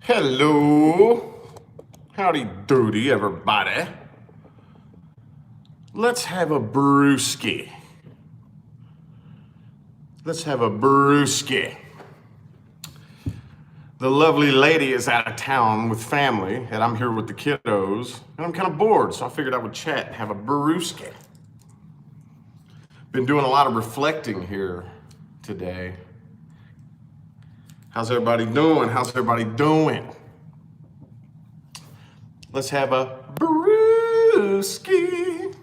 Hello. Howdy doody, everybody. Let's have a brewski. Let's have a brewski. The lovely lady is out of town with family, and I'm here with the kiddos, and I'm kind of bored, so I figured I would chat and have a brewski. Been doing a lot of reflecting here today. How's everybody doing? How's everybody doing? Let's have a brewski.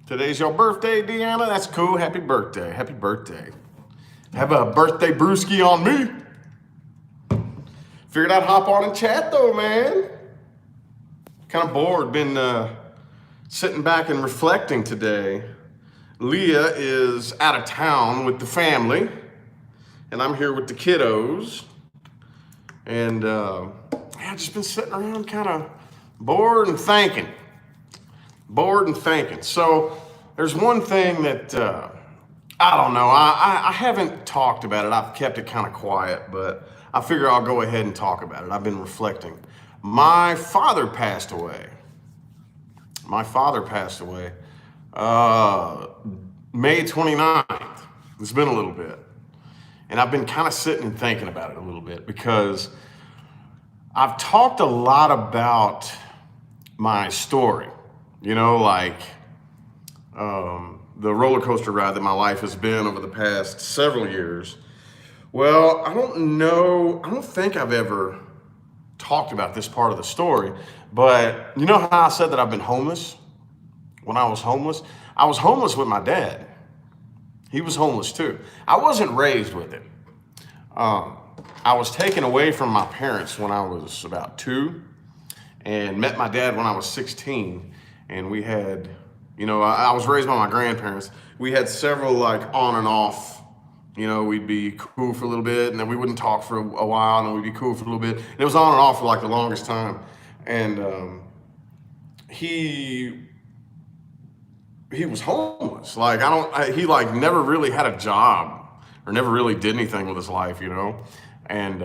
Today's your birthday, Deanna? That's cool. Happy birthday. Happy birthday. Have a birthday brewski on me. Figured I'd hop on and chat though, man. Kind of bored. Been sitting back and reflecting today. Leah is out of town with the family, and I'm here with the kiddos. And I've just been sitting around kind of bored and thinking. So there's one thing that, I don't know, I haven't talked about it. I've kept it kind of quiet, but I figure I'll go ahead and talk about it. I've been reflecting. My father passed away. May 29th. It's been a little bit. And I've been kind of sitting and thinking about it a little bit because I've talked a lot about my story, like the roller coaster ride that my life has been over the past several years. Well, I don't think I've ever talked about this part of the story, but you know how I said that I've been homeless? When I was homeless with my dad. He was homeless too. I wasn't raised with him. I was taken away from my parents when I was about 2 and met my dad when I was 16. And we had, I was raised by my grandparents. We had several on and off, we'd be cool for a little bit and then we wouldn't talk for a while and then we'd be cool for a little bit. And it was on and off for the longest time. And he was homeless. He never really had a job or never really did anything with his life, And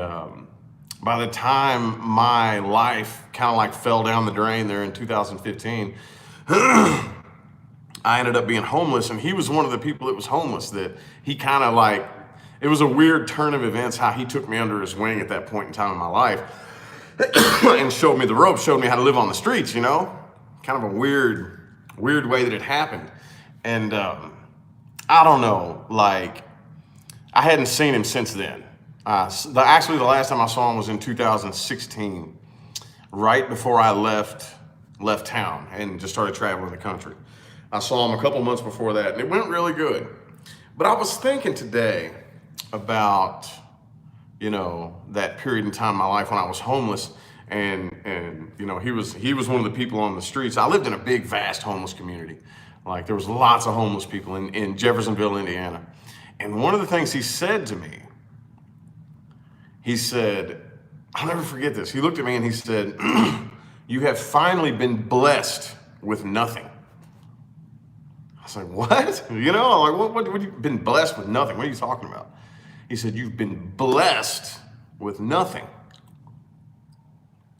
by the time my life kind of fell down the drain there in 2015, I ended up being homeless. And he was one of the people that was homeless that he kind of it was a weird turn of events how he took me under his wing at that point in time in my life and showed me the ropes, showed me how to live on the streets, kind of a weird way that it happened. And I don't know, I hadn't seen him since then. Actually, the last time I saw him was in 2016, right before I left town and just started traveling the country. I saw him a couple months before that, and it went really good. But I was thinking today about, that period in time in my life when I was homeless, and he was one of the people on the streets. I lived in a big, vast homeless community. There was lots of homeless people in Jeffersonville, Indiana. And one of the things he said to me, he said, I'll never forget this. He looked at me and he said, you have finally been blessed with nothing. I was like, what? What you've been blessed with nothing? What are you talking about? He said, you've been blessed with nothing.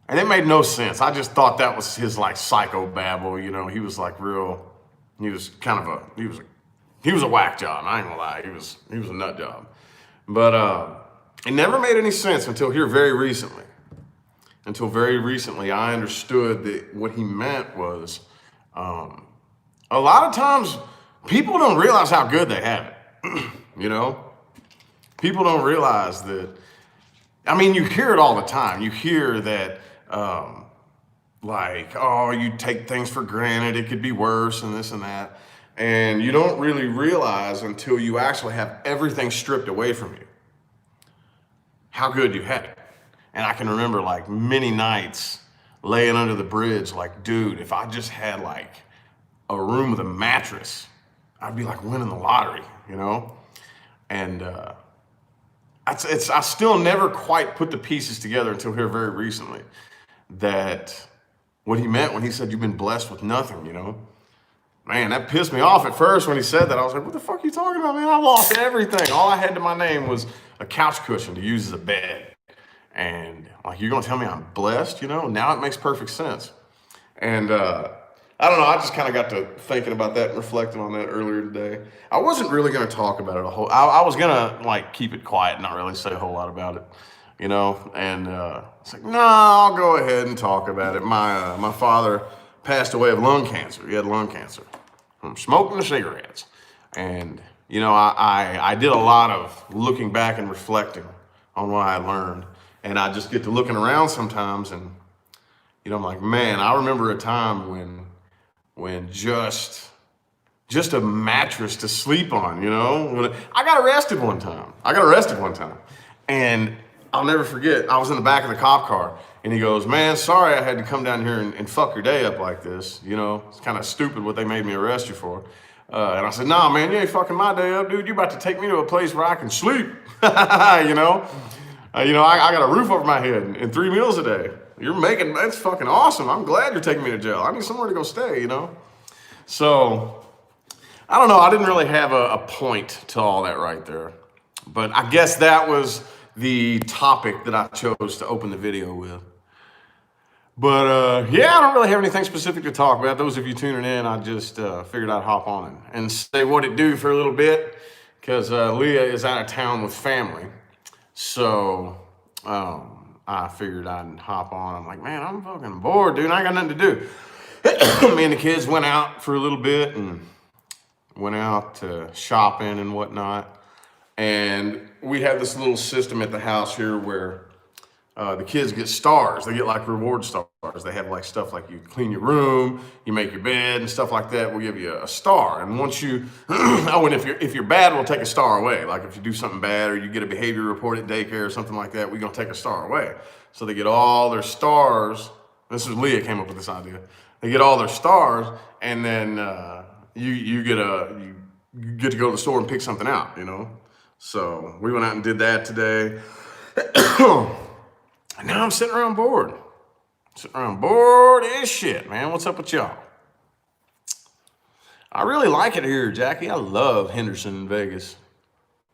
And it made no sense. I just thought that was his psychobabble. He was he was kind of he was a whack job. I ain't gonna lie. He was a nut job. But it never made any sense until very recently. Until very recently, I understood that what he meant was, a lot of times people don't realize how good they have it. People don't realize that. You hear it all the time. You hear that, oh, you take things for granted. It could be worse and this and that. And you don't really realize until you actually have everything stripped away from you how good you had it. And I can remember many nights laying under the bridge, dude, if I just had a room with a mattress, I'd be winning the lottery, And I still never quite put the pieces together until here very recently that what he meant when he said you've been blessed with nothing, Man, that pissed me off at first when he said that. I was like, what the fuck are you talking about, man? I lost everything. All I had to my name was a couch cushion to use as a bed. And like, you're gonna tell me I'm blessed, you know? Now it makes perfect sense. And I don't know, I just kind of got to thinking about that and reflecting on that earlier today. I wasn't really gonna talk about it a whole, I was gonna like keep it quiet and not really say a whole lot about it, you know? And it's like, no, I'll go ahead and talk about it. My father passed away of lung cancer. He had lung cancer from smoking the cigarettes. And, you know, I did a lot of looking back and reflecting on what I learned. And I just get to looking around sometimes and, you know, I'm like, man, I remember a time when just a mattress to sleep on, you know? When I got arrested one time. And I'll never forget, I was in the back of the cop car and he goes, man, sorry I had to come down here and fuck your day up like this. You know, it's kind of stupid what they made me arrest you for. And I said, nah, man, you ain't fucking my day up, dude. You about to take me to a place where I can sleep, you know? I got a roof over my head and 3 meals a day. That's fucking awesome. I'm glad you're taking me to jail. I need somewhere to go stay, you know? So, I don't know. I didn't really have a point to all that right there. But I guess that was the topic that I chose to open the video with. But yeah, I don't really have anything specific to talk about. Those of you tuning in, I just figured I'd hop on and say what it do for a little bit, because Leah is out of town with family. So I figured I'd hop on. I'm like, man, I'm fucking bored, dude. I ain't got nothing to do. Me and the kids went out for a little bit and went out to shopping and whatnot. And we have this little system at the house here where the kids get stars. They get like reward stars. They have like stuff like you clean your room, you make your bed and stuff like that. We'll give you a star. And once you, and if you're bad, we'll take a star away. Like if you do something bad or you get a behavior report at daycare or something like that, we're gonna take a star away. So they get all their stars. This is Leah came up with this idea. They get all their stars, and then you get to go to the store and pick something out, you know? So we went out and did that today. And now I'm sitting around bored. As shit, man. What's up with y'all? I really like it here, Jackie. I love Henderson, Vegas.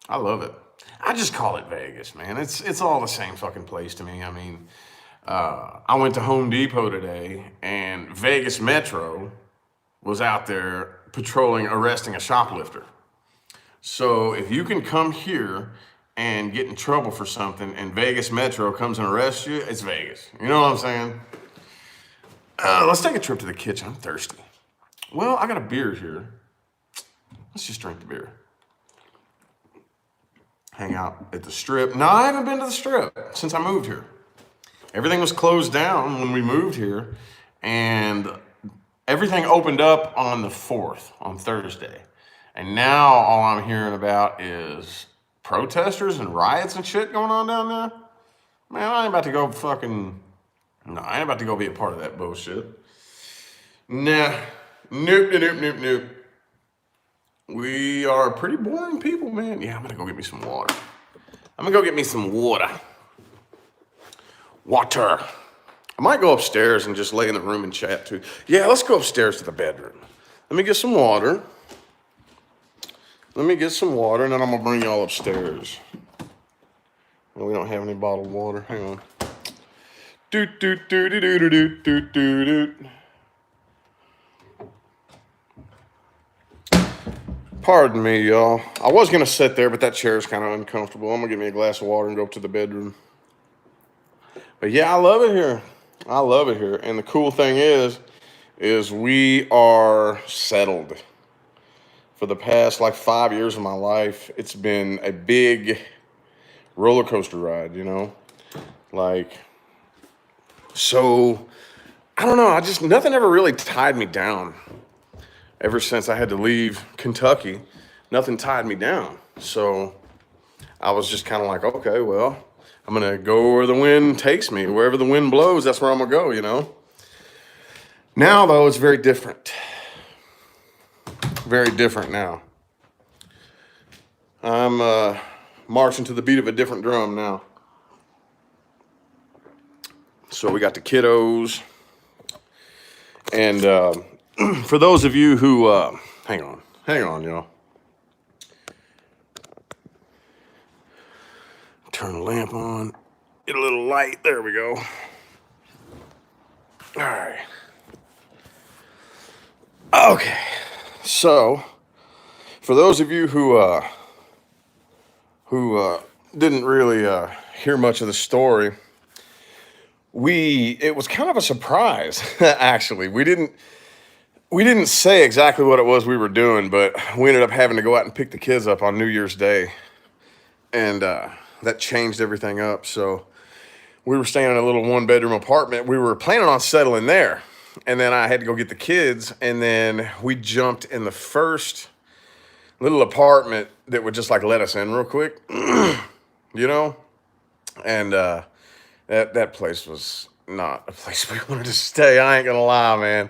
I love it. I just call it Vegas, man. It's all the same fucking place to me. I mean, I went to Home Depot today, and Vegas Metro was out there patrolling, arresting a shoplifter. So if you can come here and get in trouble for something and Vegas Metro comes and arrests you, it's Vegas. You know what I'm saying? Let's take a trip to the kitchen. I'm thirsty. Well, I got a beer here. Let's just drink the beer. Hang out at the Strip. No, I haven't been to the Strip since I moved here. Everything was closed down when we moved here, and everything opened up on the 4th, on Thursday. And now all I'm hearing about is protesters and riots and shit going on down there. Man, I ain't about to go I ain't about to go be a part of that bullshit. Nah, nope. We are pretty boring people, man. Yeah, I'm gonna go get me some water. Water. I might go upstairs and just lay in the room and chat too. Yeah, let's go upstairs to the bedroom. Let me get some water. And then I'm gonna bring y'all upstairs. Well, we don't have any bottled water. Hang on. Pardon me, y'all. I was gonna sit there, but that chair is kind of uncomfortable. I'm gonna get me a glass of water and go up to the bedroom. But yeah, I love it here. And the cool thing is we are settled. For the past like 5 years of my life, it's been a big roller coaster ride, you know? Like, so, I don't know, nothing ever really tied me down. Ever since I had to leave Kentucky, nothing tied me down. So, I was just kind of like, okay, well, I'm gonna go where the wind takes me. Wherever the wind blows, that's where I'm gonna go, you know? Now, though, it's very different. Very different now. I'm marching to the beat of a different drum now. So we got the kiddos. And for those of you who, hang on, y'all. Turn the lamp on. Get a little light. There we go. All right. Okay. So, for those of you who didn't really hear much of the story, it was kind of a surprise. Actually, we didn't say exactly what it was we were doing, but we ended up having to go out and pick the kids up on New Year's Day, and that changed everything up. So we were staying in a little one-bedroom apartment. We were planning on settling there, and then I had to go get the kids, and then we jumped in the first little apartment that would just like let us in real quick, you know. And that place was not a place we wanted to stay. I ain't gonna lie, man.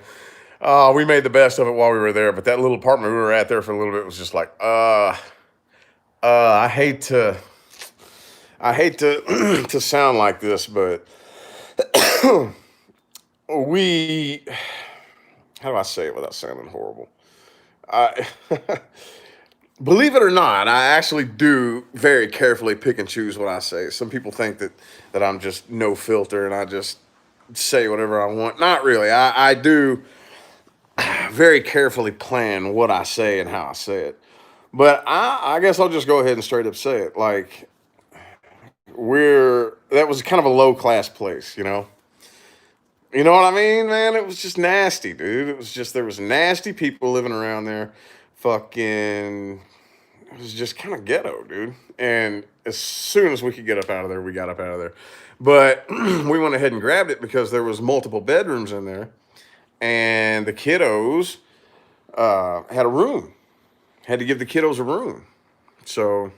We made the best of it while we were there, but that little apartment we were at there for a little bit was just like, I hate to, to sound like this, but we, how do I say it without sounding horrible? I, believe it or not, I actually do very carefully pick and choose what I say. Some people think that I'm just no filter and I just say whatever I want. Not really. I do very carefully plan what I say and how I say it. But I guess I'll just go ahead and straight up say it. Like, that was kind of a low class place, you know? You know what I mean, man? It was just nasty, dude. It was just, there was nasty people living around there. Fucking, it was just kind of ghetto, dude. And as soon as we could get up out of there, we got up out of there. But we went ahead and grabbed it because there was multiple bedrooms in there. And the kiddos had a room. Had to give the kiddos a room. So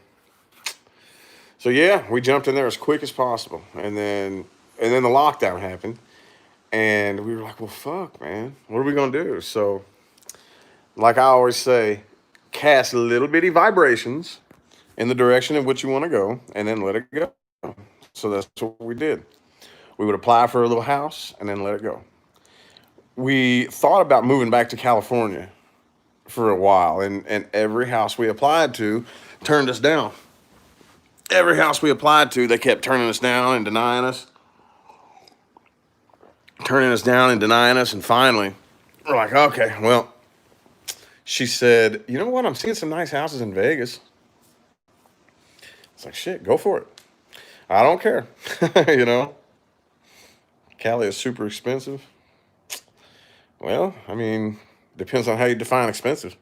yeah, we jumped in there as quick as possible, and then the lockdown happened, and we were like, well, fuck, man, what are we gonna do? So, like I always say, cast little bitty vibrations in the direction in which you want to go, and then let it go. So that's what we did. We would apply for a little house and then let it go. We thought about moving back to California for a while, and every house we applied to turned us down. Every house we applied to, they kept turning us down and denying us, and finally, we're like, okay, well, she said, you know what? I'm seeing some nice houses in Vegas. It's like, shit, go for it. I don't care. You know, Cali is super expensive. Well, I mean, depends on how you define expensive.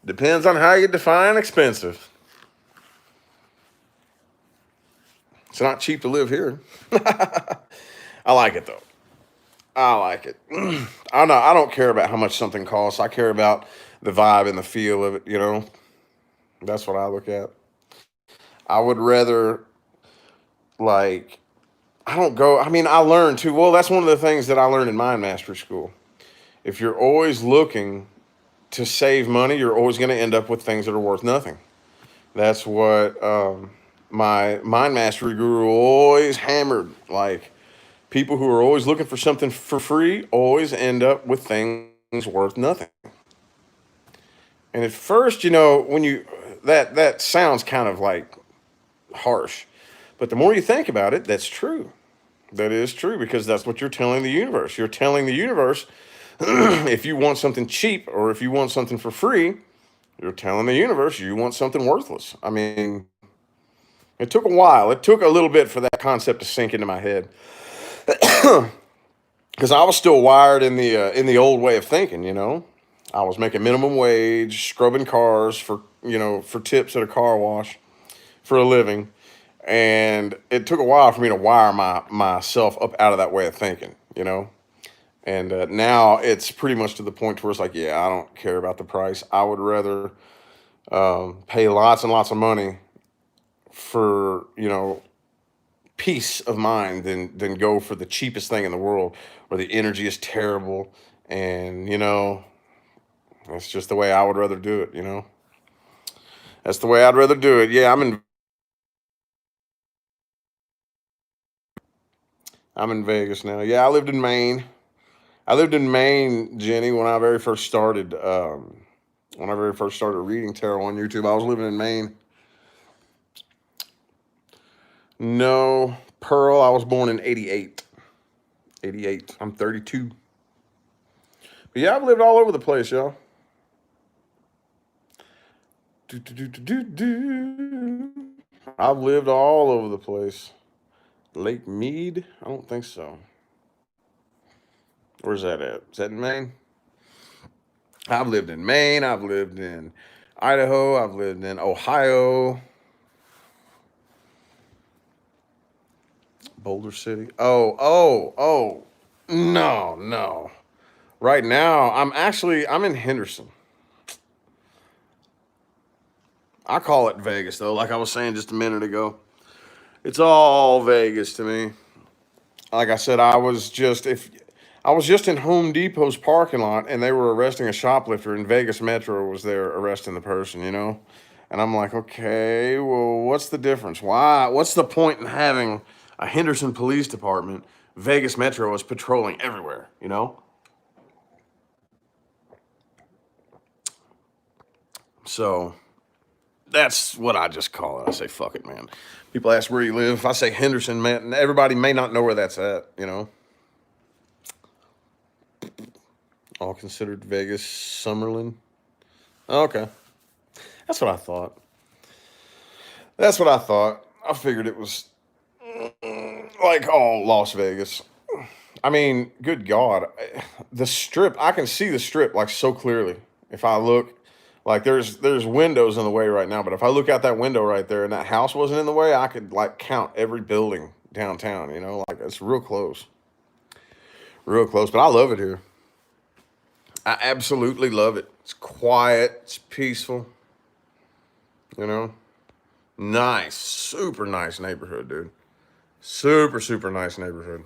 Depends on how you define expensive. It's not cheap to live here. I like it though. I like it. I don't care about how much something costs. I care about the vibe and the feel of it, you know? That's what I look at. I would rather, like, I don't go, I mean, I learned too. Well, that's one of the things that I learned in mind mastery school. If you're always looking to save money, you're always going to end up with things that are worth nothing. That's what my mind mastery guru always hammered. Like, people who are always looking for something for free always end up with things worth nothing. And at first, you know, when you that sounds kind of like harsh, but the more you think about it, that's true. That is true because that's what you're telling the universe. You're telling the universe if you want something cheap or if you want something for free, you're telling the universe you want something worthless. I mean, it took a while. It took a little bit for that concept to sink into my head. Because I was still wired in the old way of thinking, you know. I was making minimum wage, scrubbing cars for tips at a car wash for a living, and it took a while for me to wire myself up out of that way of thinking, you know. And now it's pretty much to the point where it's like, yeah, I don't care about the price. I would rather pay lots and lots of money for peace of mind than go for the cheapest thing in the world where the energy is terrible, and that's just the way I would rather do it. That's the way I'd rather do it. Yeah, I'm in Vegas now. Yeah, I lived in Maine. I lived in Maine, Jenny, when I very first started. When I very first started reading tarot on YouTube, I was living in Maine. No, Pearl, I was born in 88. 88. I'm 32. But yeah, I've lived all over the place, y'all. Do, do, do, do, do, do. I've lived all over the place. Lake Mead? I don't think so. Where's that at? Is that in Maine? I've lived in Maine. I've lived in Idaho. I've lived in Ohio. Boulder City. Oh. No, no. Right now, I'm in Henderson. I call it Vegas though, like I was saying just a minute ago. It's all Vegas to me. Like I said, I was just in Home Depot's parking lot and they were arresting a shoplifter and Vegas Metro was there arresting the person. And I'm like, okay, well, what's the difference? Why? What's the point in having a Henderson Police Department? Vegas Metro is patrolling everywhere. So that's what I just call it. I say, fuck it, man. People ask where you live. If I say Henderson, man, everybody may not know where that's at. All considered Vegas, Summerlin. Okay. That's what I thought. That's what I thought. I figured it was like all Las Vegas. I mean, good God. The strip, I can see the strip like so clearly. If I look, like there's windows in the way right now, but if I look out that window right there and that house wasn't in the way, I could like count every building downtown. Like it's real close. Real close, but I love it here. I absolutely love it. It's quiet, it's peaceful, you know. Nice, super nice neighborhood, dude. Super, super nice neighborhood.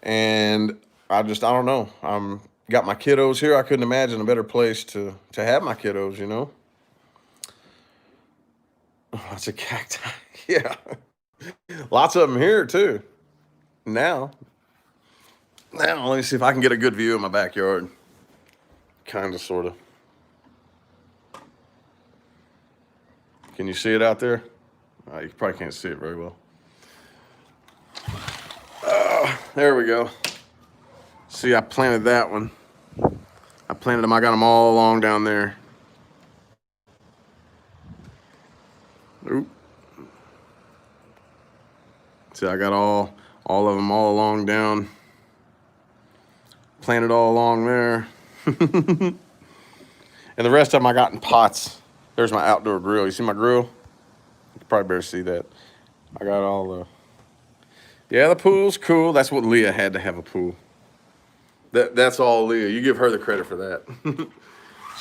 And I don't know. I'm got my kiddos here. I couldn't imagine a better place to have my kiddos. Oh, that's a cacti. Yeah. Lots of them here too. Now. Now, let me see if I can get a good view of my backyard. Kind of, sort of. Can you see it out there? You probably can't see it very well. There we go. See, I planted that one. I planted them. I got them all along down there. Oop. See, I got all of them all along down. Planted all along there. And the rest of them I got in pots. There's my outdoor grill. You see my grill? You can probably better see that. I got all the... Yeah, the pool's cool. That's what Leah had to have a pool. That's all Leah. You give her the credit for that.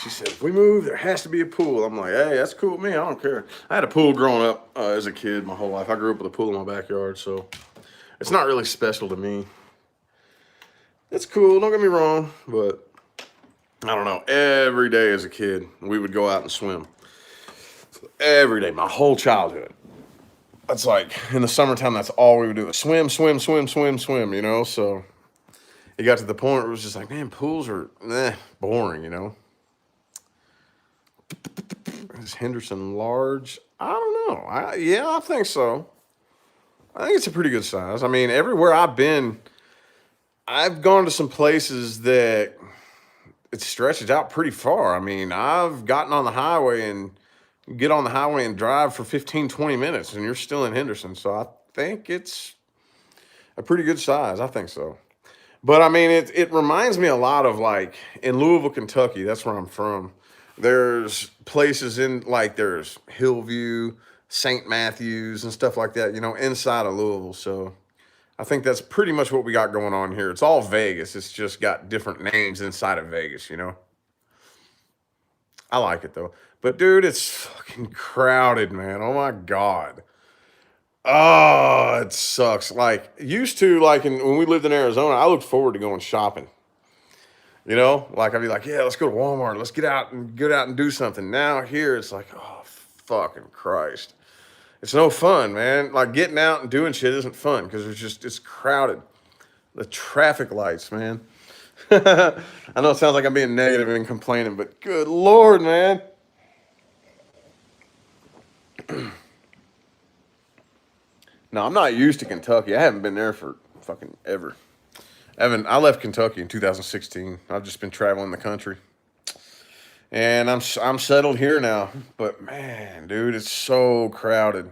She said, if we move, there has to be a pool. I'm like, hey, that's cool with me. I don't care. I had a pool growing up as a kid my whole life. I grew up with a pool in my backyard, so it's not really special to me. It's cool, don't get me wrong, but I don't know. Every day as a kid, we would go out and swim. Every day, my whole childhood. That's like, in the summertime, that's all we would do. Swim, swim, swim, swim, swim. So it got to the point where it was just like, man, pools are boring. Is Henderson large? I don't know. I think so. I think it's a pretty good size. I mean, everywhere I've been, I've gone to some places that it stretches out pretty far. I mean, I've gotten on the highway and get on the highway and drive for 15, 20 minutes and you're still in Henderson. So I think it's a pretty good size. I think so. But I mean, it reminds me a lot of like in Louisville, Kentucky. That's where I'm from. There's places there's Hillview, St. Matthews and stuff like that, inside of Louisville. So I think that's pretty much what we got going on here. It's all Vegas. It's just got different names inside of Vegas. I like it though. But dude, it's fucking crowded, man. Oh my God. Oh, it sucks. Like used to, when we lived in Arizona, I looked forward to going shopping. Like I'd be like, yeah, let's go to Walmart. Let's get out and do something. Now here it's like, oh, fucking Christ. It's no fun, man. Like getting out and doing shit isn't fun because it's crowded. The traffic lights, man. I know it sounds like I'm being negative and complaining, but good Lord, man. No, I'm not used to Kentucky. I haven't been there for fucking ever. I left Kentucky in 2016. I've just been traveling the country, and I'm settled here now. But man, dude, it's so crowded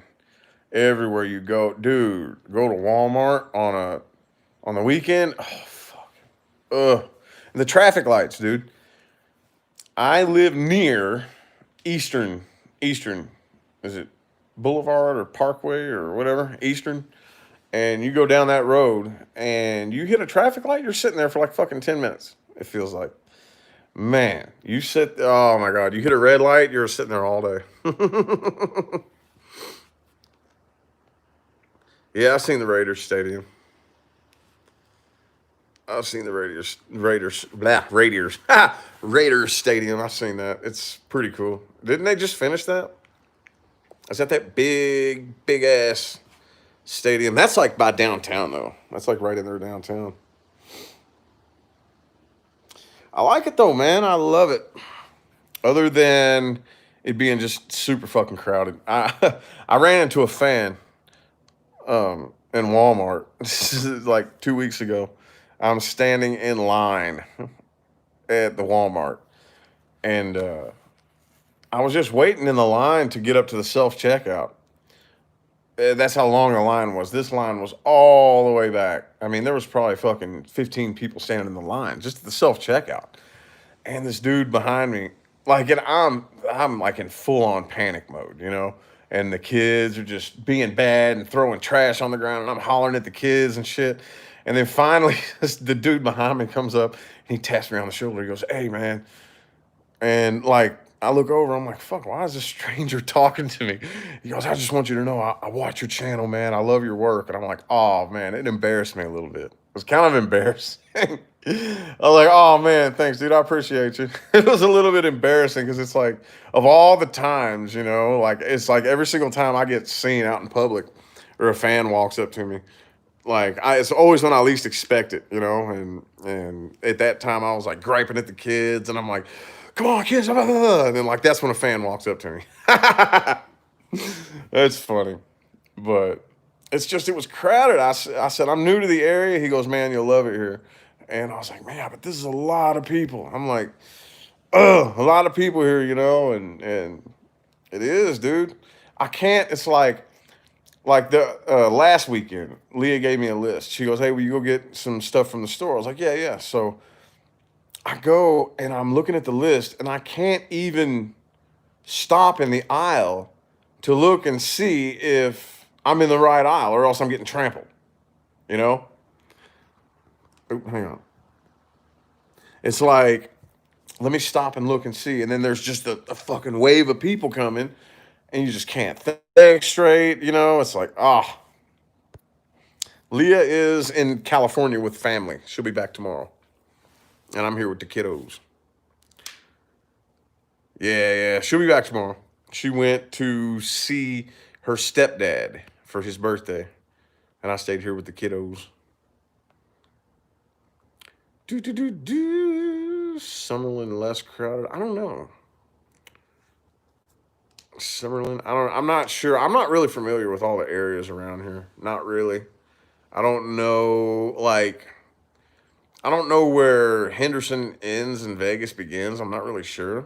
everywhere you go. Dude, go to Walmart on the weekend. Oh fuck. Ugh. And the traffic lights, dude. I live near Eastern. Is it Boulevard or Parkway or whatever? Eastern. And you go down that road and you hit a traffic light, you're sitting there for like fucking 10 minutes. It feels like. Man, oh my God, you hit a red light, you're sitting there all day. Yeah, I've seen the Raiders stadium. I've seen the Raiders stadium. I've seen that. It's pretty cool. Didn't they just finish that? Is that big ass stadium? That's like by downtown though. That's like right in there downtown. I like it though, man. I love it. Other than it being just super fucking crowded. I ran into a fan in Walmart. This is like 2 weeks ago. I'm standing in line at the Walmart, and I was just waiting in the line to get up to the self checkout. That's how long the line was. This line was all the way back. I mean, there was probably fucking 15 people standing in the line just at the self checkout, and this dude behind me, like, and I'm like in full on panic mode, you know. And the kids are just being bad and throwing trash on the ground, and I'm hollering at the kids and shit. And then finally, the dude behind me comes up and he taps me on the shoulder. He goes, "Hey, man." And like, I look over, I'm like, fuck, why is this stranger talking to me? He goes, "I just want you to know I watch your channel, man. I love your work." And I'm like, oh, man, it embarrassed me a little bit. It was kind of embarrassing. I was like, oh, man, thanks, dude. I appreciate you. It was a little bit embarrassing because it's like, of all the times, you know, like, it's like every single time I get seen out in public or a fan walks up to me, like, it's always when I least expect it, you know, and at that time I was like griping at the kids, and I'm like, "Come on, kids!" Blah, blah, blah. And then like that's when a fan walks up to me. That's funny, but it was crowded. I said, "I'm new to the area." He goes, "Man, you'll love it here," and I was like, "Man, but this is a lot of people." I'm like, "Ugh, a lot of people here, you know," and it is, dude. I can't. It's like the last weekend, Leah gave me a list. She goes, "Hey, will you go get some stuff from the store?" I was like, "Yeah, yeah." So I go and I'm looking at the list, and I can't even stop in the aisle to look and see if I'm in the right aisle, or else I'm getting trampled. You know? Oop, hang on. It's like, let me stop and look and see, and then there's just a fucking wave of people coming, and you just can't think straight. You know? It's like, ah. Leah is in California with family. She'll be back tomorrow. And I'm here with the kiddos. Yeah, yeah. She'll be back tomorrow. She went to see her stepdad for his birthday. And I stayed here with the kiddos. Summerlin less crowded. I don't know. Summerlin. I'm not sure. I'm not really familiar with all the areas around here. Not really. I don't know, like, I don't know where Henderson ends and Vegas begins. I'm not really sure.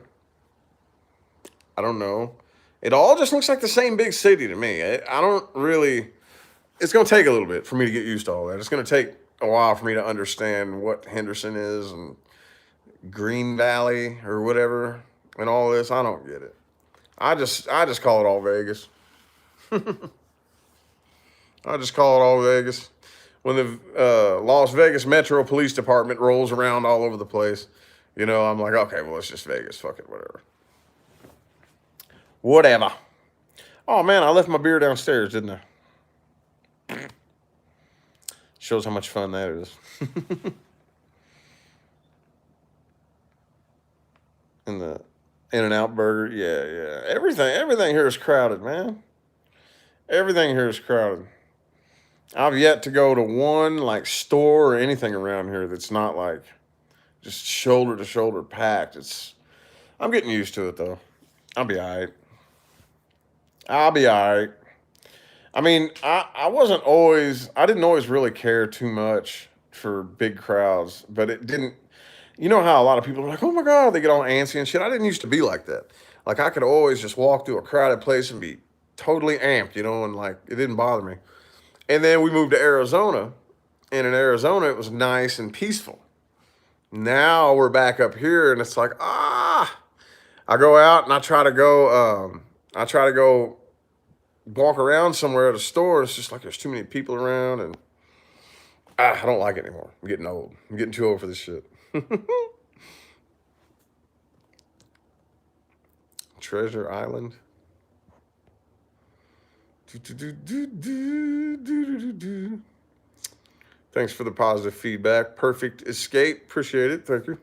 I don't know. It all just looks like the same big city to me. I don't really. It's going to take a little bit for me to get used to all that. It's going to take a while for me to understand what Henderson is and Green Valley or whatever and all this. I don't get it. I just call it all Vegas. I just call it all Vegas. When the Las Vegas Metro Police Department rolls around all over the place, you know, I'm like, okay, well, it's just Vegas. Fuck it, whatever. Whatever. Oh, man, I left my beer downstairs, didn't I? Shows how much fun that is. And the In-N-Out burger, yeah, yeah. Everything here is crowded, man. Everything here is crowded. I've yet to go to one like store or anything around here that's not like just shoulder to shoulder packed. I'm getting used to it though. I'll be all right. I'll be all right. I mean, I didn't always really care too much for big crowds, but it didn't, you know how a lot of people are like, oh my God, they get all antsy and shit. I didn't used to be like that. Like I could always just walk through a crowded place and be totally amped, and like it didn't bother me. And then we moved to Arizona, and in Arizona it was nice and peaceful. Now we're back up here, and it's like I go out and I try to go walk around somewhere at a store. It's just like there's too many people around, and I don't like it anymore. I'm getting old. I'm getting too old for this shit. Treasure Island. Thanks for the positive feedback. Perfect escape. Appreciate it. Thank you.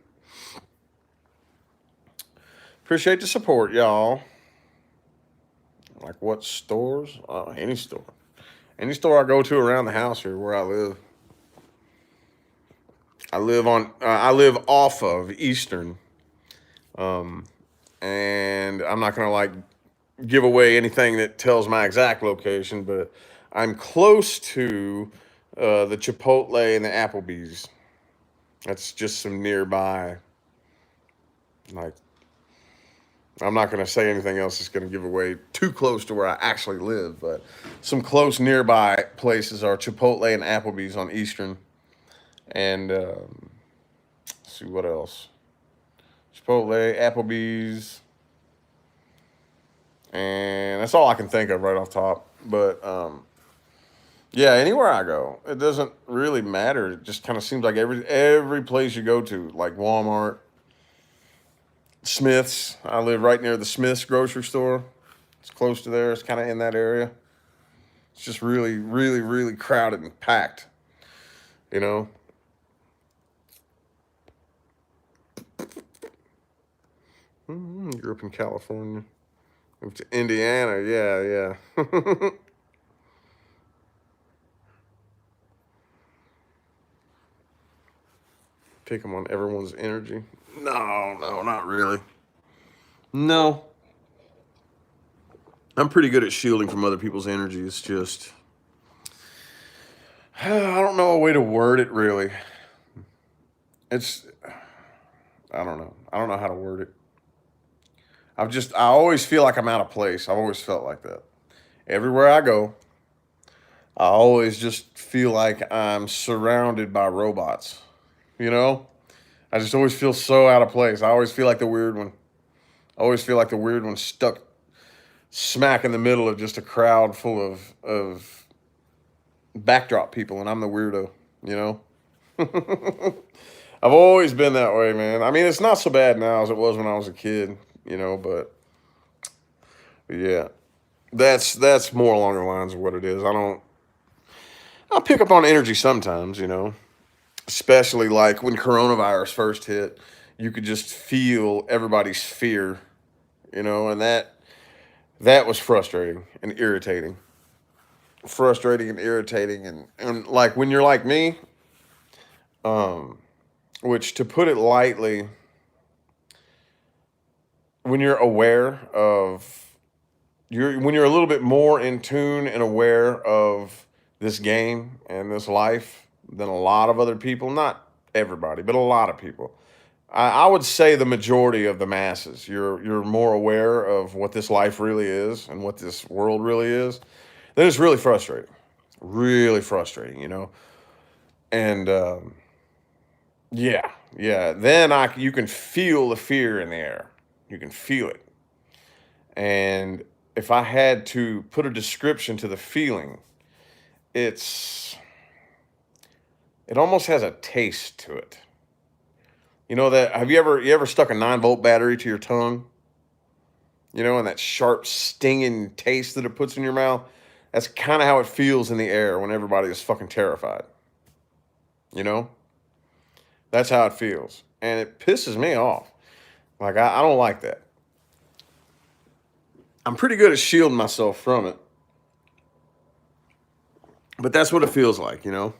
Appreciate the support, y'all. Like what stores? Any store. Any store I go to around the house here where I live. I live off of Eastern. And I'm not gonna like give away anything that tells my exact location, but I'm close to the Chipotle and the Applebee's. That's just some nearby. Like, I'm not going to say anything else that's going to give away too close to where I actually live, but some close nearby places are Chipotle and Applebee's on Eastern. And let's see what else. Chipotle, Applebee's, and that's all I can think of right off top. But yeah, anywhere I go, it doesn't really matter. It just kind of seems like every place you go to, like Walmart, Smith's. I live right near the Smith's grocery store. It's close to there. It's kind of in that area. It's just really, really, really crowded and packed. You know. Grew up in California. Moved to Indiana. Yeah, yeah. Pick them on everyone's energy. No, no, not really. No. I'm pretty good at shielding from other people's energy. It's just, I don't know a way to word it really. It's, I don't know. I don't know how to word it. I always feel like I'm out of place. I've always felt like that. Everywhere I go, I always just feel like I'm surrounded by robots. You know? I just always feel so out of place. I always feel like the weird one. I always feel like the weird one stuck smack in the middle of just a crowd full of backdrop people, and I'm the weirdo, you know? I've always been that way, man. I mean, it's not so bad now as it was when I was a kid, but yeah. That's more along the lines of what it is. I'll pick up on energy sometimes, especially like when coronavirus first hit, you could just feel everybody's fear, and that was frustrating and irritating. Frustrating and irritating, and like when you're like me, which to put it lightly, when you're aware of when you're a little bit more in tune and aware of this game and this life than a lot of other people, not everybody, but a lot of people. I would say the majority of the masses. You're more aware of what this life really is and what this world really is. Then it's really frustrating. And yeah. Then you can feel the fear in the air. You can feel it. And if I had to put a description to the feeling, it almost has a taste to it. Have you ever stuck a 9-volt battery to your tongue? And that sharp stinging taste that it puts in your mouth? That's kind of how it feels in the air when everybody is fucking terrified. That's how it feels. And it pisses me off. Like, I don't like that. I'm pretty good at shielding myself from it. But that's what it feels like, when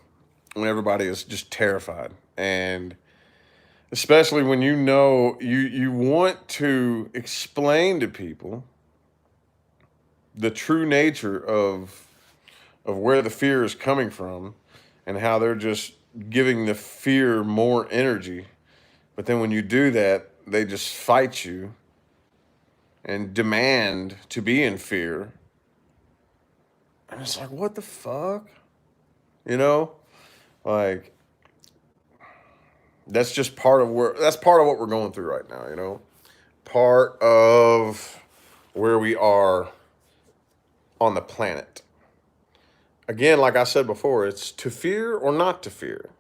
everybody is just terrified. And especially when you want to explain to people the true nature of of where the fear is coming from and how they're just giving the fear more energy. But then when you do that, they just fight you and demand to be in fear. And it's like, what the fuck? You know? Like, that's just part of what we're going through right now, you know? Part of where we are on the planet. Again, like I said before, it's to fear or not to fear.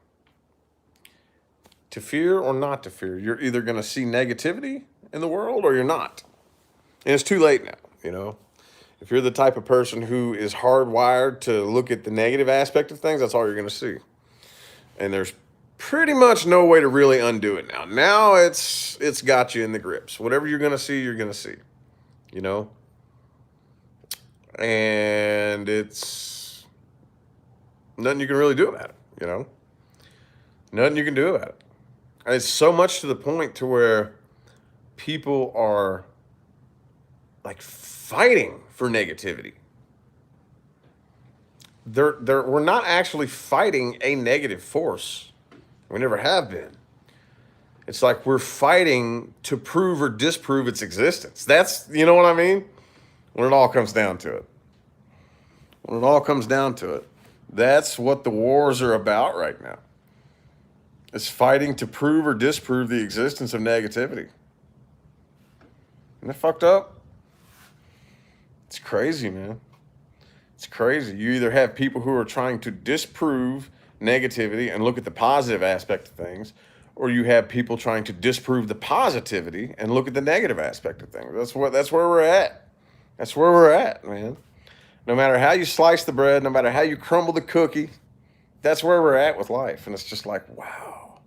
To fear or not to fear. You're either going to see negativity in the world or you're not. And it's too late now, you know? If you're the type of person who is hardwired to look at the negative aspect of things, that's all you're going to see. And there's pretty much no way to really undo it now. Now it's got you in the grips. Whatever you're going to see, you're going to see, you know? And it's nothing you can really do about it, you know? Nothing you can do about it. And it's so much to the point to where people are like fighting for negativity. We're not actually fighting a negative force. We never have been. It's like we're fighting to prove or disprove its existence. That's, you know what I mean? When it all comes down to it. When it all comes down to it. That's what the wars are about right now. It's fighting to prove or disprove the existence of negativity. Isn't that fucked up? It's crazy, man. It's crazy. You either have people who are trying to disprove negativity and look at the positive aspect of things, or you have people trying to disprove the positivity and look at the negative aspect of things. That's where we're at. That's where we're at, man. No matter how you slice the bread, no matter how you crumble the cookie, that's where we're at with life. And it's just like, wow,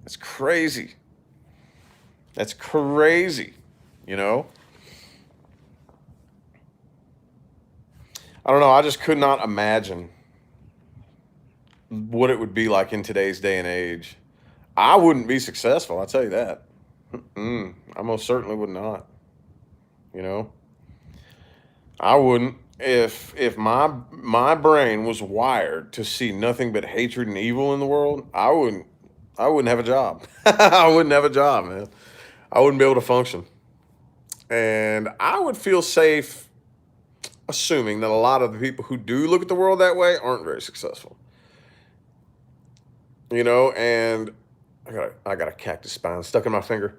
that's crazy. That's crazy, you know? I don't know. I just could not imagine what it would be like in today's day and age. I wouldn't be successful, I'll tell you that. I most certainly would not, you know? I wouldn't. If my brain was wired to see nothing but hatred and evil in the world, I wouldn't have a job. I wouldn't have a job, man. I wouldn't be able to function. And I would feel safe assuming that a lot of the people who do look at the world that way aren't very successful. You know, and I got a cactus spine stuck in my finger.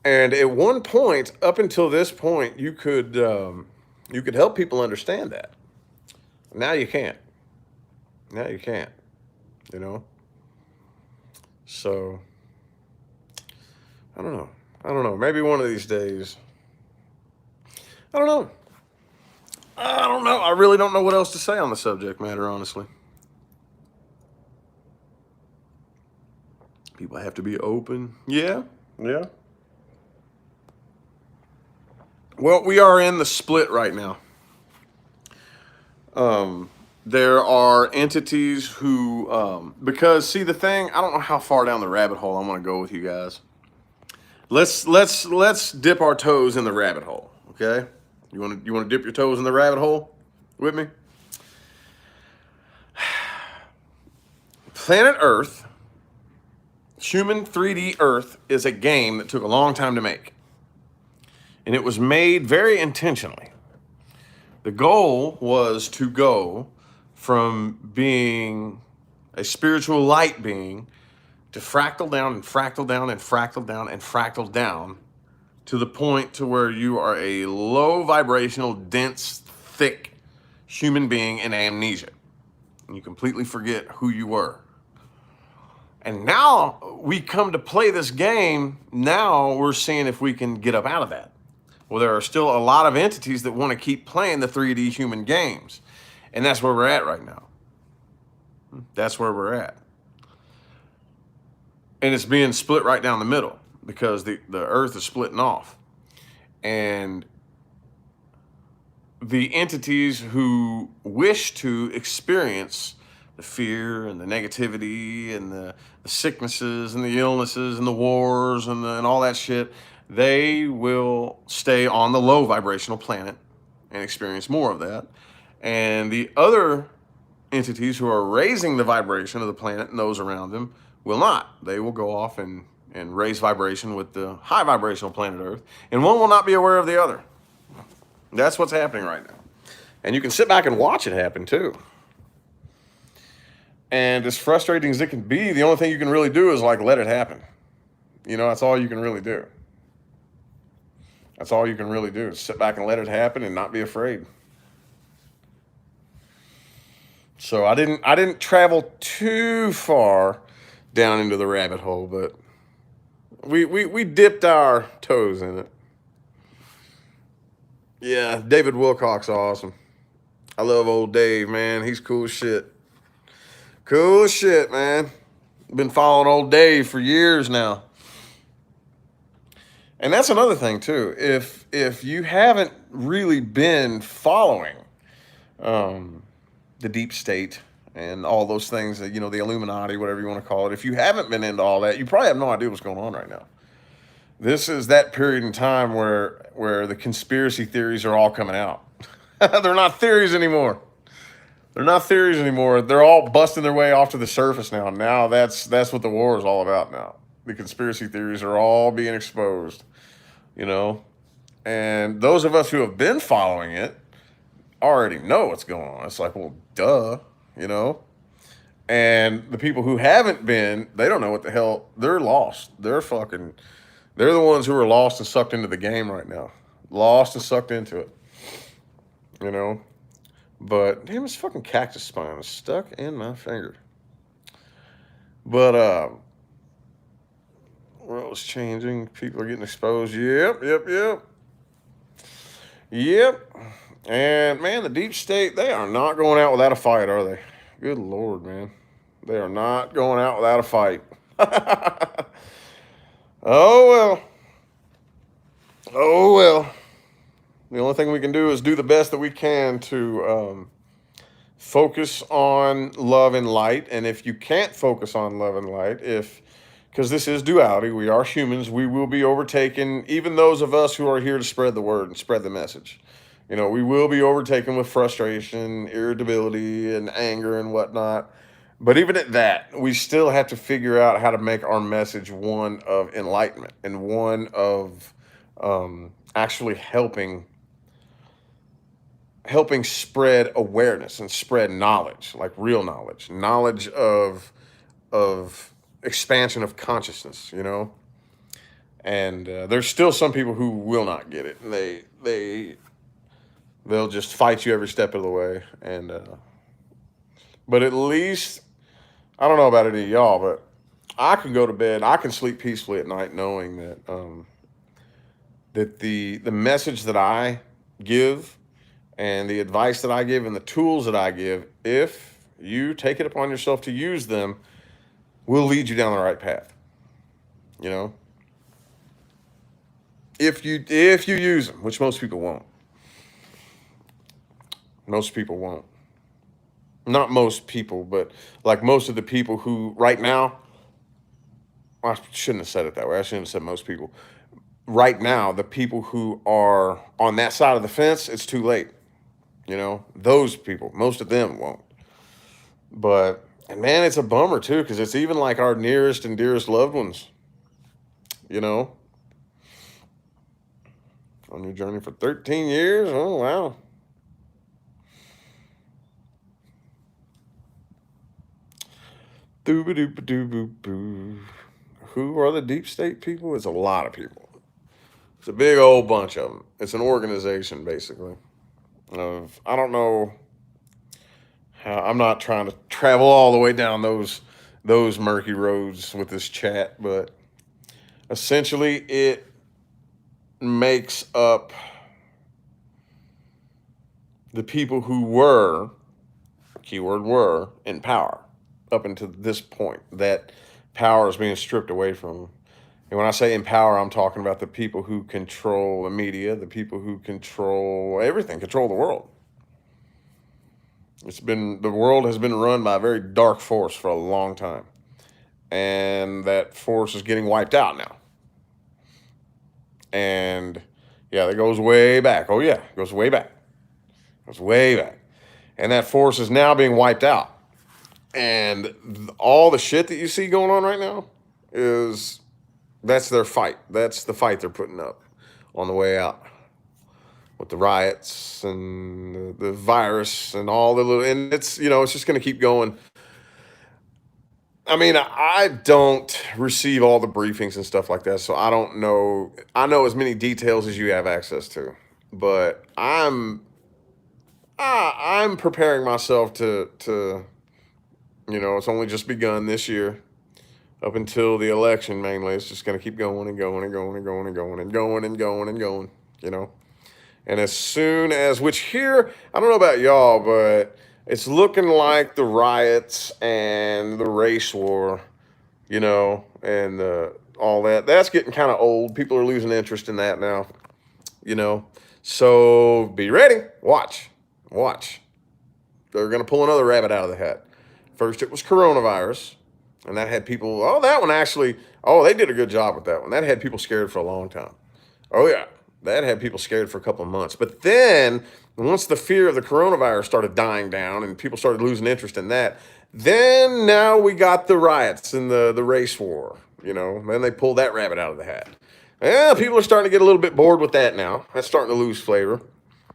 And at one point, up until this point, you could help people understand that. Now you can't. Now you can't. You know? So, I don't know. Maybe one of these days. I don't know. I really don't know what else to say on the subject matter, honestly. People have to be open. Yeah. Well, we are in the split right now. There are entities who, because see the thing, I don't know how far down the rabbit hole I want to go with you guys. Let's dip our toes in the rabbit hole, okay? You want to dip your toes in the rabbit hole with me? Planet Earth, human 3D Earth, is a game that took a long time to make. And it was made very intentionally. The goal was to go from being a spiritual light being to fractal down and fractal down and fractal down and fractal down to the point to where you are a low vibrational, dense, thick human being in amnesia. And you completely forget who you were. And now we come to play this game. Now we're seeing if we can get up out of that. Well, there are still a lot of entities that want to keep playing the 3D human games. And that's where we're at right now. That's where we're at. And it's being split right down the middle because the earth is splitting off. And the entities who wish to experience the fear and the negativity and the sicknesses and the illnesses and the wars and all that shit, they will stay on the low vibrational planet and experience more of that. And the other entities who are raising the vibration of the planet and those around them will not. They will go off and raise vibration with the high vibrational planet Earth, and one will not be aware of the other. That's what's happening right now. And you can sit back and watch it happen too. And as frustrating as it can be, the only thing you can really do is like let it happen. You know, that's all you can really do. That's all you can really do is sit back and let it happen and not be afraid. So I didn't travel too far down into the rabbit hole, but we dipped our toes in it. Yeah, David Wilcock's awesome. I love old Dave, man. He's cool as shit. Cool as shit, man. Been following old Dave for years now. And that's another thing too. If you haven't really been following the deep state and all those things that, you know, the Illuminati, whatever you want to call it, if you haven't been into all that, you probably have no idea what's going on right now. This is that period in time where the conspiracy theories are all coming out. They're not theories anymore. They're not theories anymore. They're all busting their way off to the surface now. Now that's what the war is all about now. The conspiracy theories are all being exposed, you know. And those of us who have been following it already know what's going on. It's like, well, duh, you know. And the people who haven't been, they don't know what the hell. They're lost. They're the ones who are lost and sucked into the game right now. Lost and sucked into it, you know. But damn, this fucking cactus spine is stuck in my finger. But world's changing. People are getting exposed. Yep. And man, the deep state, they are not going out without a fight, are they? Good Lord, man. They are not going out without a fight. Oh well. The only thing we can do is do the best that we can to focus on love and light. And if you can't focus on love and light, because this is duality, we are humans, we will be overtaken, even those of us who are here to spread the word and spread the message. You know, we will be overtaken with frustration, irritability, and anger and whatnot. But even at that, we still have to figure out how to make our message one of enlightenment and one of actually helping spread awareness and spread knowledge, like real knowledge of expansion of consciousness, you know. And there's still some people who will not get it, and they'll just fight you every step of the way. And but at least, I don't know about any of y'all, but I can go to bed, I can sleep peacefully at night knowing that that the message that I give and the advice that I give and the tools that I give, if you take it upon yourself to use them, will lead you down the right path. You know, if you use them, which most people won't. Most people won't. Not most people, but like most of the people who right now, I shouldn't have said it that way. I shouldn't have said most people. Right now, the people who are on that side of the fence, it's too late. You know, those people, most of them won't. But, and man, it's a bummer too, because it's even like our nearest and dearest loved ones, you know. On your journey for 13 years? Oh, wow. Dooba-dooba-doo-boo-boo. Who are the deep state people? It's a lot of people. It's a big old bunch of them. It's an organization, basically. I don't know how, I'm not trying to travel all the way down those murky roads with this chat, but essentially it makes up the people who were, keyword were, in power up until this point. That power is being stripped away from them. And when I say in power, I'm talking about the people who control the media, the people who control everything, control the world. The world has been run by a very dark force for a long time. And that force is getting wiped out now. And yeah, that goes way back. Oh yeah, it goes way back. It goes way back. And that forest is now being wiped out. And all the shit that you see going on right now that's their fight. That's the fight they're putting up on the way out with the riots and the virus and all the little, and it's, it's just going to keep going. I mean, I don't receive all the briefings and stuff like that, so I don't know. I know as many details as you have access to, but I'm preparing myself to it's only just begun this year, up until the election mainly. It's just going to keep going and going and going and going and going and going and going and going. And as soon as, which here, I don't know about y'all, but it's looking like the riots and the race war, and all that. That's getting kind of old. People are losing interest in that now, So be ready. Watch. They're going to pull another rabbit out of the hat. First, it was coronavirus, and that had people, that one actually, they did a good job with that one. That had people scared for a long time. Oh, yeah. That had people scared for a couple of months. But then, once the fear of the coronavirus started dying down and people started losing interest in that, then now we got the riots and the race war, Then they pulled that rabbit out of the hat. Yeah, people are starting to get a little bit bored with that now. That's starting to lose flavor.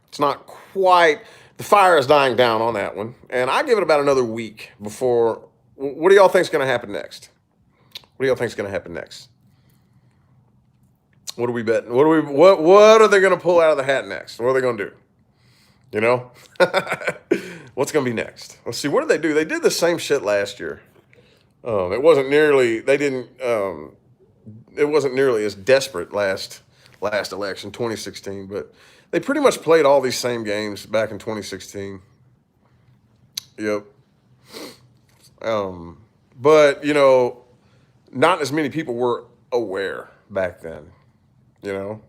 It's not quite, the fire is dying down on that one. And I give it about another week before, what do y'all think is going to happen next? What are we betting? What are they going to pull out of the hat next? What are they going to do? What's going to be next? Let's see. What did they do? They did the same shit last year. It wasn't nearly as desperate last election, 2016, but they pretty much played all these same games back in 2016. Yep. But, not as many people were aware back then. Not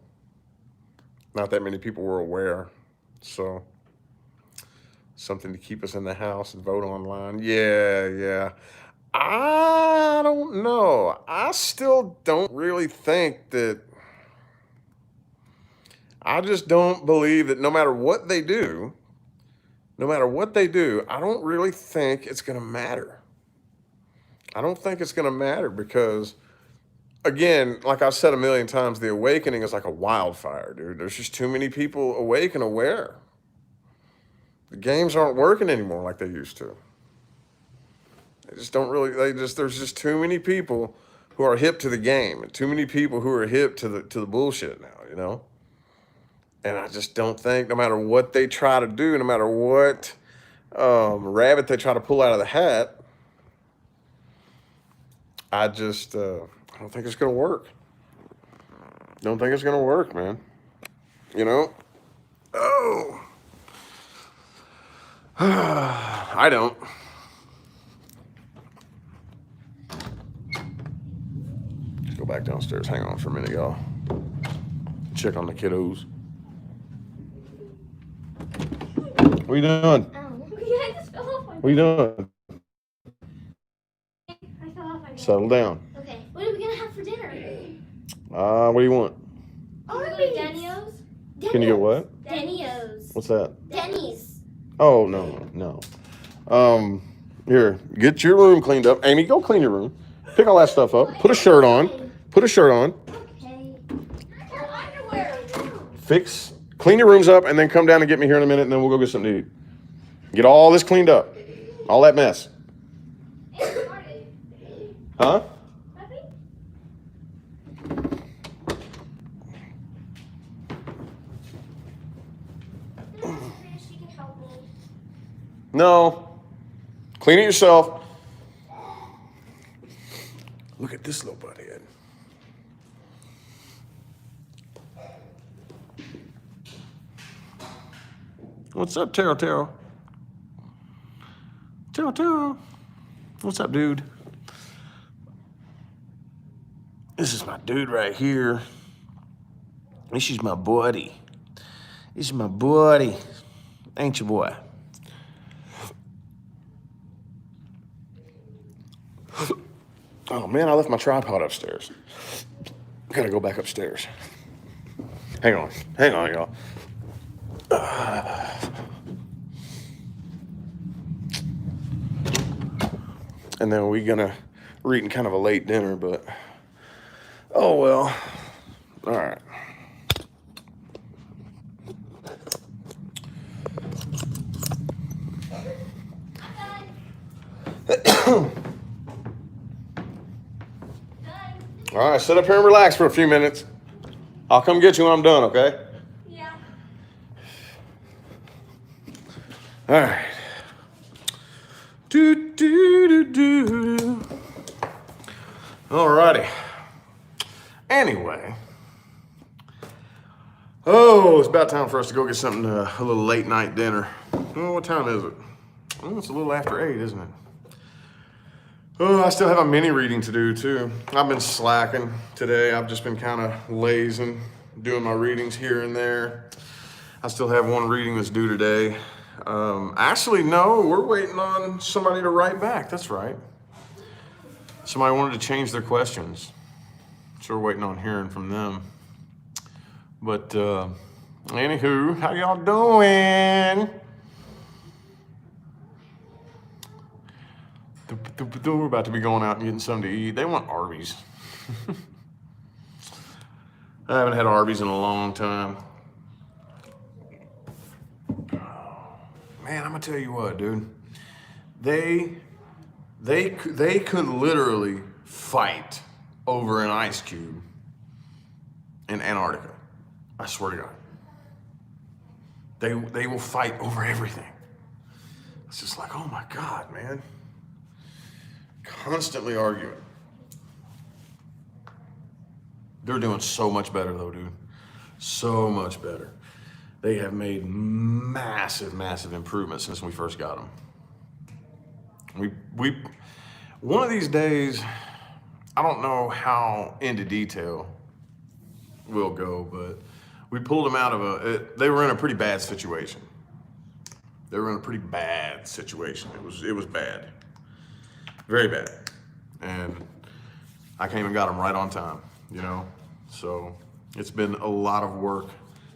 that many people were aware. So, something to keep us in the house and vote online. Yeah. I don't know. I still don't really think that. I just don't believe that no matter what they do, I don't really think it's going to matter. I don't think it's going to matter because, again, like I've said a million times, the awakening is like a wildfire, dude. There's just too many people awake and aware. The games aren't working anymore like they used to. They just don't really, there's just too many people who are hip to the game and too many people who are hip to the bullshit now, And I just don't think, no matter what they try to do, no matter what rabbit they try to pull out of the hat, I don't think it's going to work. Don't think it's going to work, man. Oh. I don't. Let's go back downstairs. Hang on for a minute, y'all. Check on the kiddos. What are you doing? I just fell off my What are you doing? I fell off my Settle down. Okay. What are we gonna have for dinner? What do you want? Arby's. Denny's. Can you get what? Denny's. What's that? Denny's. Oh, no. Here, get your room cleaned up. Amy, go clean your room. Pick all that stuff up. Put a shirt on. Okay. Underwear. Clean your rooms up, and then come down and get me here in a minute, and then we'll go get something to eat. Get all this cleaned up. All that mess. Huh? No. Clean it yourself. Look at this little butthead. What's up, Taro? Taro. What's up, dude? This is my dude right here. This is my buddy. Ain't you, boy? Oh, man, I left my tripod upstairs. Gotta go back upstairs. Hang on, y'all. And then we're eating kind of a late dinner, but oh well. All right. All right, sit up here and relax for a few minutes. I'll come get you when I'm done, okay? Yeah. All right. Do, do, do, do. All righty. Anyway. Oh, it's about time for us to go get something, a little late night dinner. Oh, what time is it? Oh, it's a little after 8, isn't it? Oh, I still have a mini reading to do too. I've been slacking today. I've just been kind of lazing, doing my readings here and there. I still have one reading that's due today. Actually, no, we're waiting on somebody to write back. That's right. Somebody wanted to change their questions. So we're waiting on hearing from them. But anywho, how y'all doing? We're about to be going out and getting something to eat. They want Arby's. I haven't had Arby's in a long time. Man, I'm gonna tell you what, dude. They could literally fight over an ice cube in Antarctica. I swear to God. They will fight over everything. It's just like, oh my God, man. Constantly arguing. They're doing so much better though, dude. So much better. They have made massive, massive improvements since we first got them. We one of these days, I don't know how into detail we'll go, but we pulled them out of they were in a pretty bad situation. They were in a pretty bad situation. It was bad. Very bad. And I came and got them right on time, you know? So it's been a lot of work.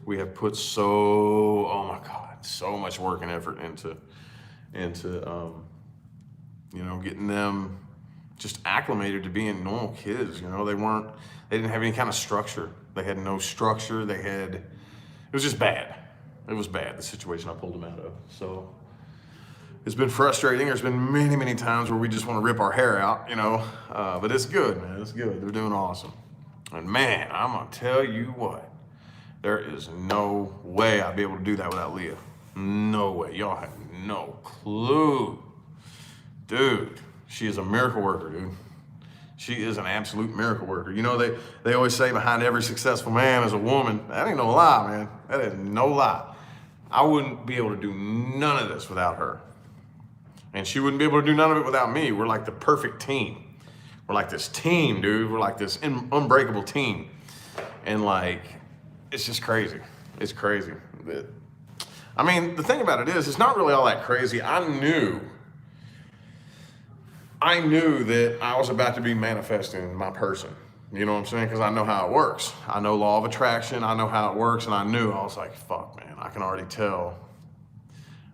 We have put oh my God, so much work and effort into you know, getting them just acclimated to being normal kids. You know, they didn't have any kind of structure. They had no structure. It was just bad. It was bad, the situation I pulled them out of. So it's been frustrating. There's been many, many times where we just want to rip our hair out, you know, but it's good, man. It's good. They're doing awesome. And man, I'm going to tell you what, there is no way I'd be able to do that without Leah. No way. Y'all have no clue. Dude, she is a miracle worker, dude. She is an absolute miracle worker. You know, they always say behind every successful man is a woman. That ain't no lie, man. That is no lie. I wouldn't be able to do none of this without her. And she wouldn't be able to do none of it without me. We're like the perfect team. We're like this team, dude. We're like this unbreakable team. And like, it's just crazy. It's crazy. I mean, the thing about it is, it's not really all that crazy. I knew that I was about to be manifesting my person. You know what I'm saying? Because I know how it works. I know law of attraction. I know how it works. And I was like, fuck, man, I can already tell.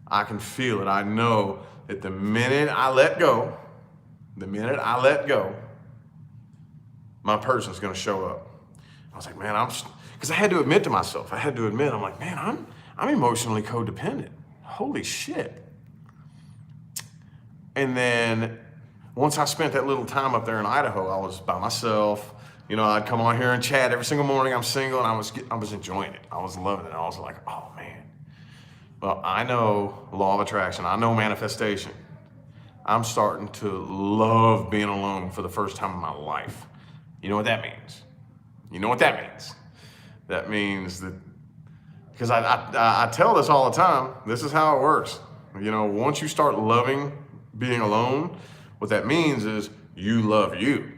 I can feel it. I know that the minute I let go, my person's going to show up. I was like, man, because I had to admit to myself, I'm like, man, I'm emotionally codependent. Holy shit. And then once I spent that little time up there in Idaho, I was by myself. You know, I'd come on here and chat every single morning. I'm single, and I was enjoying it. I was loving it. I was like, oh man. Well, I know law of attraction. I know manifestation. I'm starting to love being alone for the first time in my life. You know what that means? That means that, because I tell this all the time, this is how it works. You know, once you start loving being alone, what that means is you love you.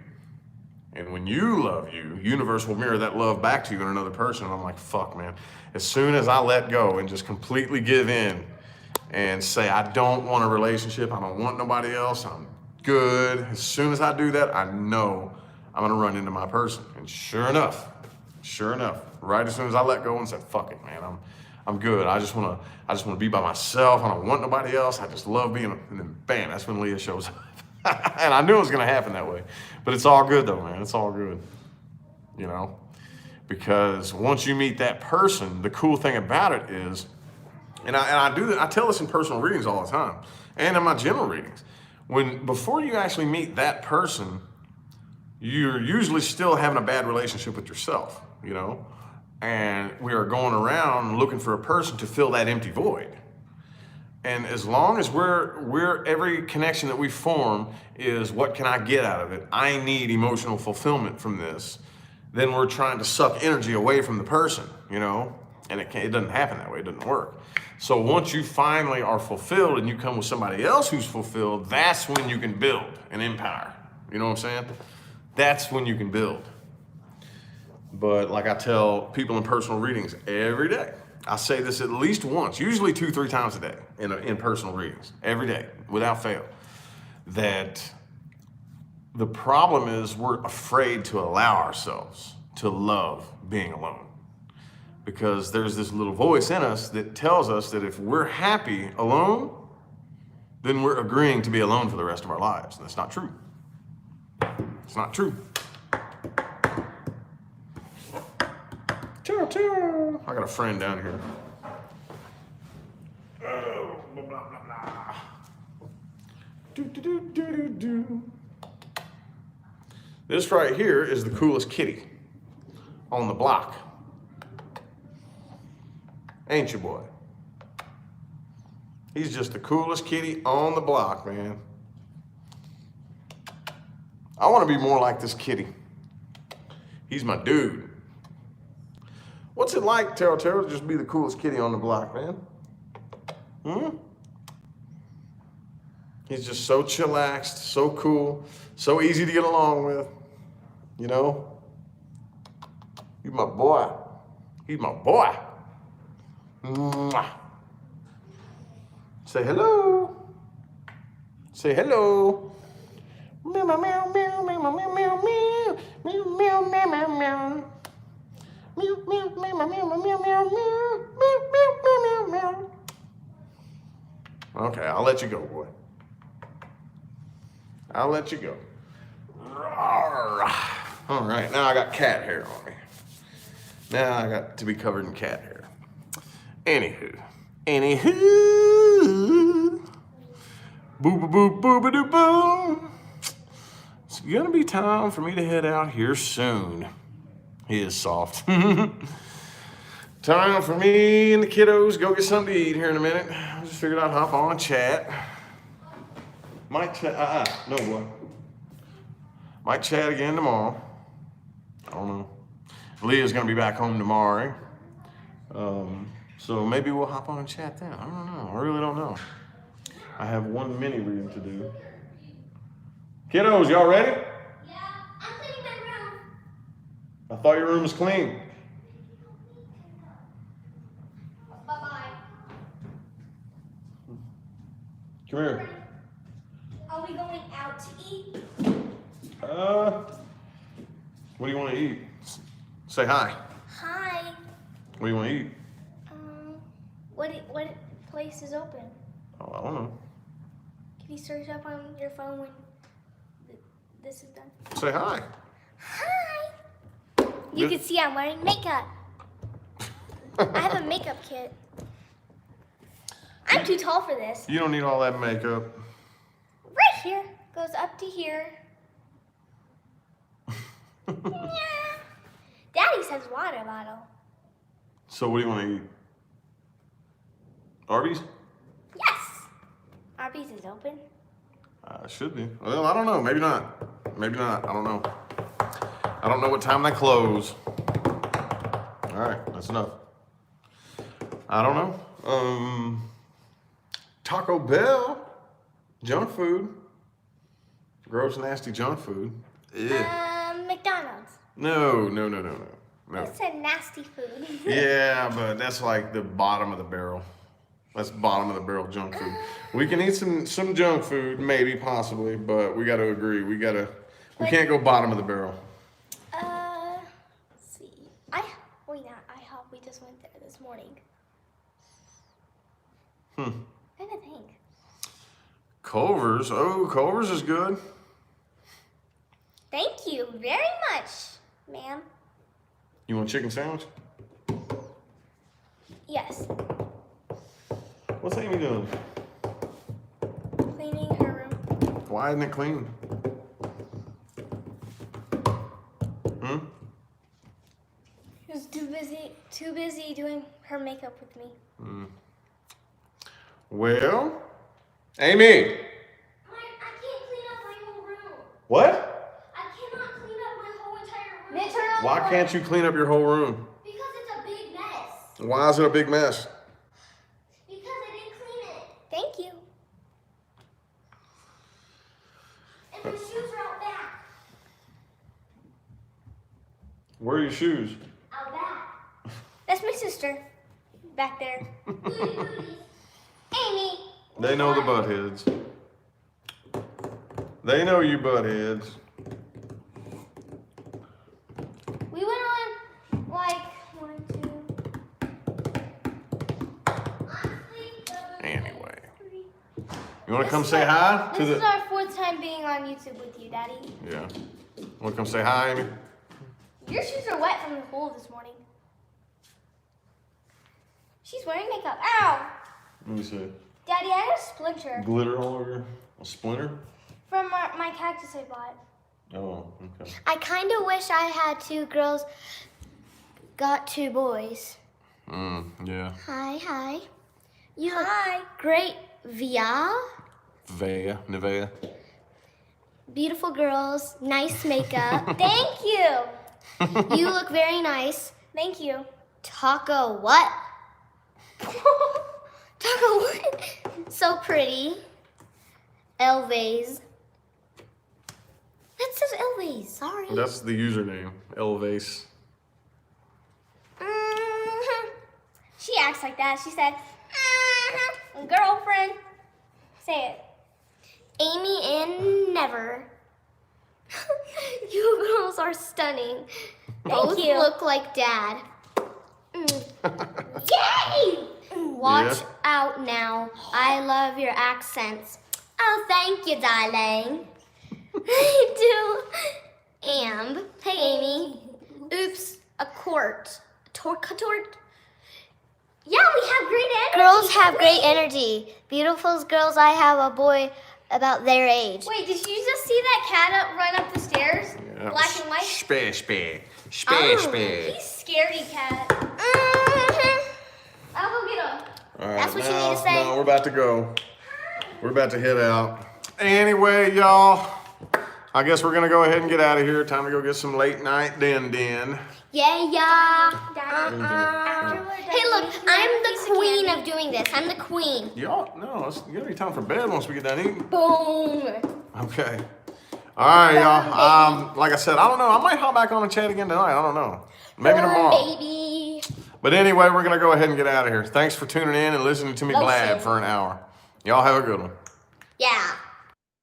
And when you love you, universe will mirror that love back to you in another person. And I'm like, fuck, man. As soon as I let go and just completely give in and say, I don't want a relationship, I don't want nobody else, I'm good. As soon as I do that, I know I'm gonna run into my person. And sure enough, right as soon as I let go and said, fuck it, man, I'm good. I just wanna be by myself. I don't want nobody else. I just love being, and then bam, that's when Leah shows up. And I knew it was going to happen that way. But it's all good though, man. It's all good. You know? Because once you meet that person, the cool thing about it is, I tell this in personal readings all the time, and in my general readings. Before you actually meet that person, you're usually still having a bad relationship with yourself, you know? And we are going around looking for a person to fill that empty void. And as long as every connection that we form is what can I get out of it? I need emotional fulfillment from this. Then we're trying to suck energy away from the person, you know? And it doesn't happen that way, it doesn't work. So once you finally are fulfilled and you come with somebody else who's fulfilled, that's when you can build an empire. You know what I'm saying? That's when you can build. But like I tell people in personal readings every day, I say this at least once, usually 2-3 times a day in personal readings, every day, without fail, that the problem is we're afraid to allow ourselves to love being alone. Because there's this little voice in us that tells us that if we're happy alone, then we're agreeing to be alone for the rest of our lives. And that's not true. It's not true. I got a friend down here. Oh, blah, blah, blah, blah. Do, do, do, do, do, do. This right here is the coolest kitty on the block. Ain't you, boy? He's just the coolest kitty on the block, man. I want to be more like this kitty. He's my dude. What's it like, Taro, to just be the coolest kitty on the block, man? He's just so chillaxed, so cool, so easy to get along with, you know? He's my boy. He's my boy. Mwah. Say hello. Say hello. Meow, meow, meow, meow, meow, meow, meow, meow, meow, meow, meow, meow, meow. Meow, meow, meow, meow, meow, meow, meow, meow, meow, meow, meow, meow. Okay, I'll let you go, boy. I'll let you go. All right, now I got cat hair on me. Now I got to be covered in cat hair. Anywho. Boo, boo, boo, boo, boo, boo, boo. It's gonna be time for me to head out here soon. He is soft. Time for me and the kiddos go get something to eat here in a minute. I just figured I'd hop on and chat. Might chat, no boy. Might chat again tomorrow. I don't know. Leah's gonna be back home tomorrow. So maybe we'll hop on and chat then. I don't know, I really don't know. I have one mini reading to do. Kiddos, y'all ready? Yeah, I'm cleaning my room. I thought your room was clean. Bye-bye. Come here. Are we going out to eat? What do you want to eat? Say hi. Hi. What do you want to eat? What place is open? Oh, I don't know. Can you search up on your phone when this is done? Say hi. Hi. You can see I'm wearing makeup. I have a makeup kit. I'm too tall for this. You don't need all that makeup. Right here. Goes up to here. Yeah. Daddy says water bottle. So what do you want to eat? Arby's? Yes. Arby's is open. Should be. Well, I don't know. Maybe not. Maybe not. I don't know. I don't know what time they close. All right, that's enough. I don't know. Taco Bell, junk food. Gross, nasty junk food. Ew. McDonald's. No. It said nasty food. Yeah, but that's like the bottom of the barrel. That's bottom of the barrel junk food. We can eat some junk food, maybe, possibly, but we got to agree. We can't go bottom of the barrel. Let's see. IHOP. We just went there this morning. I'm trying to think. Culver's. Oh, Culver's is good. Thank you very much, ma'am. You want a chicken sandwich? Yes. What's Amy doing? Cleaning her room. Why isn't it clean? Hmm? She was too busy doing her makeup with me. Well, Amy. I can't clean up my whole room. What? I cannot clean up my whole entire room. Why can't you clean up your whole room? Because it's a big mess. Why is it a big mess? Because I didn't clean it. Thank you. And my shoes are out back. Where are your shoes? Out back. That's my sister. Back there. Amy. They know the butt heads. They know you butt heads. We went on like 1, 2. Anyway. You want to come say hi to This is the... our 4th time being on YouTube with you, Daddy. Yeah. Want to come say hi, Amy? Your shoes are wet from the pool this morning. She's wearing makeup. Ow! Let me see. Daddy, I had a splinter Glitter all over. A splinter? from my cactus I bought. Oh, okay. I kind of wish I had 2 girls, got 2 boys. Yeah. Hi. You look great, Via. Nevea. Beautiful girls, nice makeup. Thank you. You look very nice. Thank you. Taco what? Taco what? So pretty. Elvase. That says Elvase. Sorry. That's the username. Elvase. She acts like that. She said, girlfriend. Say it. Amy and Never. You girls are stunning. Both you. look like Dad. Yay! Watch out now. I love your accents. Oh, thank you, darling. I do. And, hey, Amy. Oops, a quart. Tort? Yeah, we have great energy. Girls have great energy. Beautiful girls, I have a boy about their age. Wait, did you just see that cat run up the stairs? Yeah. Black and white? He's scaredy cat. I'll go get him. All right, That's what you need to say. No, we're about to go. We're about to head out. Anyway, y'all, I guess we're gonna go ahead and get out of here. Time to go get some late night din. Yeah. Hey, look, I'm the queen of doing this. I'm the queen. Y'all, no, it's gonna be time for bed once we get done eating. Boom. Okay. All right, y'all. Like I said, I don't know. I might hop back on and chat again tonight. I don't know. Maybe tomorrow. Baby. But anyway, we're gonna go ahead and get out of here. Thanks for tuning in and listening to me Love blab you. for an hour. Y'all have a good one. Yeah.